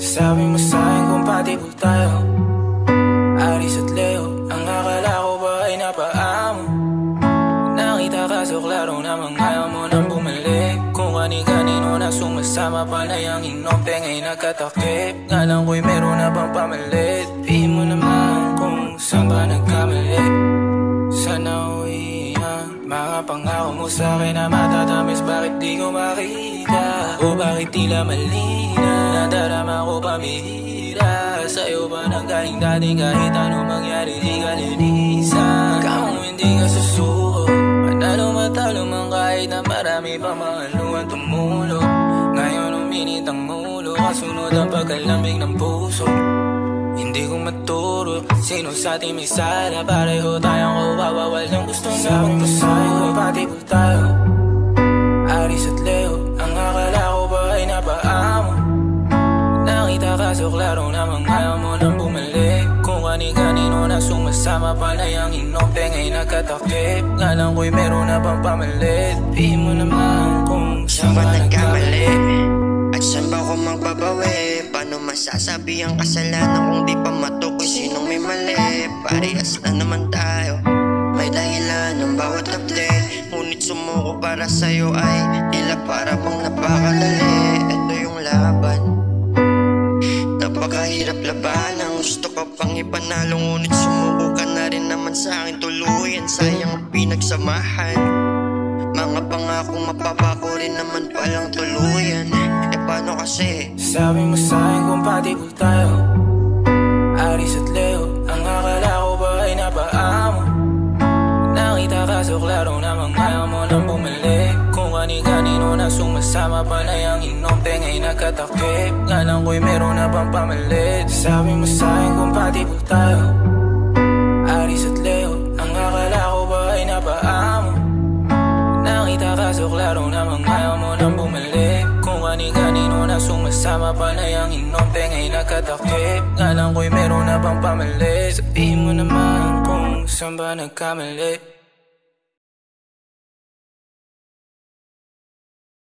Sabi mo sa'kin compatible tayo, Aries at Leo. Ang akala ko ba ay napaamo? Nakita ka so klaro namang ayaw mo nang bumalik. Kung kani-kanino na sumasama panay ang inom, tengay nagkatakip. Ngalan ko'y meron na bang pamalit? Di mo naman kung saan ba nagkamali. Sana uwi na mga pangako mo sa'kin na matatamis. Bakit di ko makita? O bakit tila malina? Nadarama ko pamihira. Sa'yo ba nanggaling dati kahit ano mangyari di ka linisan? Kung hindi ka susuko, manalo matalo man kahit na marami pa mga luwan tumulo. Ngayon uminit ang mulo, kasunod ang pagkalamig ng puso. Hindi ko maturo sino sa ating may sala. Pareho tayong kawawa, walang gustong sabi mo sa'yo compatible tayo, Aries at Leo. Ang akala ko ba ay napaamo? Nakita ka so klaro namang ayaw mo nang bumalik. Kung kani-kanino na sumasama panay ang inom, tengay nagkatakip. Ngalan ko'y meron na bang pamalit? Di mo naman kung saan ba nagkamali. At saan ba ako magbabawi? Paano masasabi ang kasalanan kung di pa matukoy sinong may mali? Parehas na naman tayo, may dahilan ng bawat update. Ngunit sumuko para sa'yo ay tila para bang napakadali. Ito yung laban, napakahirap labanan. Gusto ko pang ipanalo ngunit sumuko ka na rin naman sa'kin tuluyan. Sayang ang pinagsamahan, mga pangakong mapapako rin naman palang tuluyan. Paano kasi? Sabi mo sa'kin compatible tayo, Aries at Leo. Ang akala ko ba ay napaamo? Nakita ka so klaro namang ayaw mo nang bumalik. Kung kani-kanino na sumasama panay ang inom, tengay nagkatakip. Ngalan ko'y meron na bang pamalit? Sabi mo sa'kin compatible tayo, Aries at Leo. Ang akala ko ba ay napaamo? Nakita ka so klaro namang ayaw mo nang bumalik. Kung kani-kanino na sumasama panay ang inom, tengay nagkatakip. Ngalan ko'y meron na bang pamalit? Sabihin mo naman kung saan ba nagkamali.